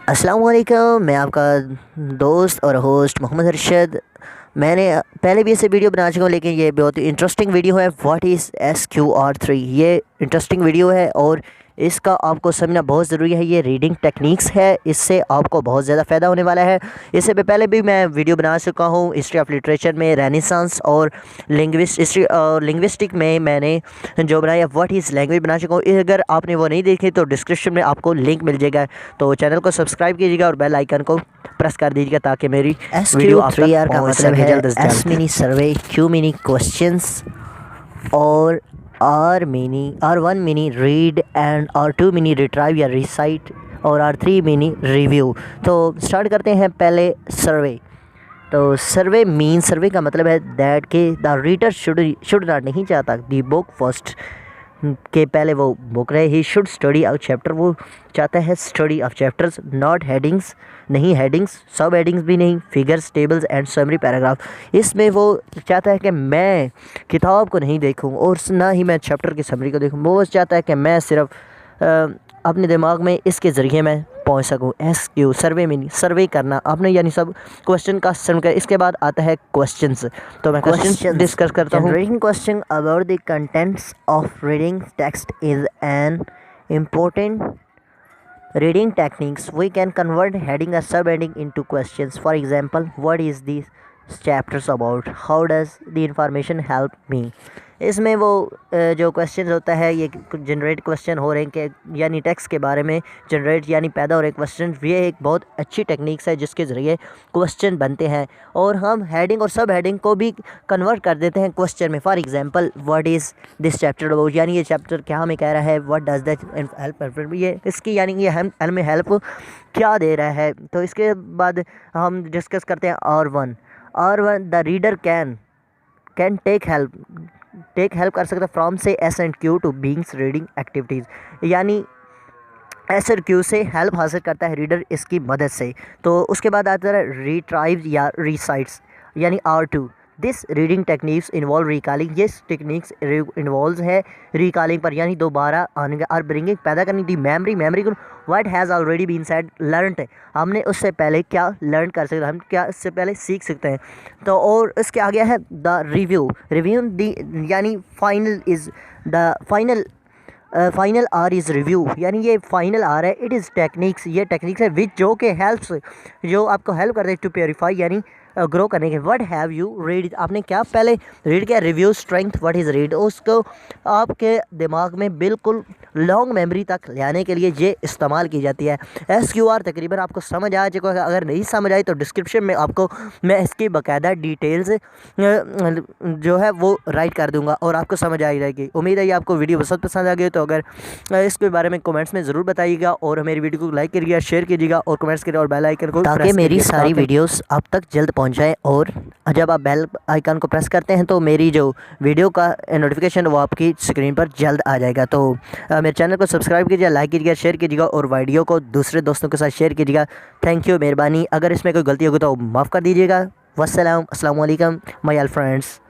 अस्सलाम वालेकुम। मैं आपका दोस्त और होस्ट मोहम्मद अरशद। मैंने पहले भी ऐसे वीडियो बना चुका हूँ, लेकिन ये बहुत ही इंटरेस्टिंग वीडियो है। What is SQR3। ये इंटरेस्टिंग वीडियो है और इसका आपको समझना बहुत ज़रूरी है। ये रीडिंग टेक्निक्स है, इससे आपको बहुत ज़्यादा फ़ायदा होने वाला है। इससे पहले भी मैं वीडियो बना चुका हूँ हिस्ट्री ऑफ लिटरेचर में, रेनेसांस और लिंग्विस्टिक में मैंने जो बनाया व्हाट इज़ लैंग्वेज बना चुका हूँ। अगर आपने वो नहीं देखी तो डिस्क्रिप्शन में आपको लिंक मिल जाएगा। तो चैनल को सब्सक्राइब कीजिएगा और बेल आइकन को प्रेस कर दीजिएगा ताकि मेरी वीडियो आप तक SQ3R का पहुँच मतलब सके है जल्द से S जल्द। मिनी सर्वे, Q मिनी क्वेश्चंस और R1 mini read and R2 mini retrieve या रिसाइट और R3 मिनी रिव्यू। तो स्टार्ट करते हैं पहले सर्वे। तो सर्वे का मतलब है दैट के द रीडर शुड नॉट, नहीं चाहता दी बुक फर्स्ट के पहले वो बुक रहे। He should study of chapter, वो चाहता है study of chapters. Not headings, नहीं हेडिंग्स, सब हेडिंग्स भी नहीं। Figures, tables and summary paragraph. इसमें वो चाहता है कि मैं किताब को नहीं देखूं और ना ही मैं चैप्टर की समरी को देखूं। वो चाहता है कि मैं सिर्फ अपने दिमाग में इसके ज़रिए मैं पहुंच सकूं। SQ सर्वे मीनिंग सर्वे करना आपने, यानी सब क्वेश्चन का सर्व कर। इसके बाद आता है क्वेश्चंस। तो मैं क्वेश्चन डिस्कस करता हूँ। Generating question about the contents of reading text is an important reading techniques. We can convert heading or subheading into questions. For example, what is this chapters about? How does the information help me? इसमें वो जो question होता है, ये generate question हो रहे हैं कि यानी टेक्स्ट के बारे में जनरेट यानी पैदा हो रहे क्वेश्चन। ये एक बहुत अच्छी टेक्निक्स है जिसके ज़रिए क्वेश्चन बनते हैं और हम हेडिंग और सब हेडिंग को भी कन्वर्ट कर देते हैं क्वेश्चन में। For example, what is this chapter about, यानी ये चैप्टर क्या हमें कह रहा है। व्हाट डज दैट हेल्प, ये इसकी यानी कि हमें हेल्प क्या दे रहा है। तो इसके बाद हम डिस्कस करते हैं R1 the reader can take help कर सकता है फ्रॉम से S&Q to beings reading activities, यानी S&Q से हेल्प हासिल करता है रीडर इसकी मदद से। तो उसके बाद आता है रिट्राइव या रिसाइट्स, यानी R2 this reading techniques involve recalling. ये टेक्निक्स इन्वॉल्व है रिकॉलिंग पर, यानी दोबारा आने और ब्रिंगिंग पैदा करनी थी मेमोरी को। What has already been said learned, हमने उससे पहले क्या लर्न कर सकते हैं, हम क्या इससे पहले सीख सकते हैं। तो और इसके आगे है द रिव्यू दी, यानी फाइनल आर इज़ रिव्यू, यानी ये फाइनल आर है। इट इज़ टेक्निक्स, ये टेक्निक्स है विच जो के हेल्प्स, जो आपको हेल्प करते हैं टू प्योरीफाई, यानी ग्रो करने के। व्हाट हैव यू रीड, आपने क्या पहले रीड किया। Review strength, what is read, उसको आपके दिमाग में बिल्कुल लॉन्ग मेमोरी तक लाने के लिए ये इस्तेमाल की जाती है। SQR तकरीबन आपको समझ आ चुका है। अगर नहीं समझ आई तो डिस्क्रिप्शन में आपको मैं इसकी बाकायदा डिटेल्स जो है वो राइट कर दूंगा और आपको समझ आ जाएगी। उम्मीद है ये आपको वीडियो बहुत पसंद आ गई। तो अगर इसके बारे में कमेंट्स में ज़रूर बताइएगा और मेरी वीडियो को लाइक करिएगा, शेयर कीजिएगा और कमेंट्स करिए और बेल आइकन को ताकि मेरी सारी वीडियोस आप तक जल्द पहुंच जाए। और जब आप बेल आइकन को प्रेस करते हैं तो मेरी जो वीडियो का नोटिफिकेशन वो आपकी स्क्रीन पर जल्द आ जाएगा। तो मेरे चैनल को सब्सक्राइब कीजिएगा, लाइक कीजिएगा, शेयर कीजिएगा और वीडियो को दूसरे दोस्तों के साथ शेयर कीजिएगा। थैंक यू, मेहरबानी। अगर इसमें कोई गलती होगी तो माफ़ कर दीजिएगा। वस्सलाम, अस्सलाम वालेकुम माय ऑल फ्रेंड्स।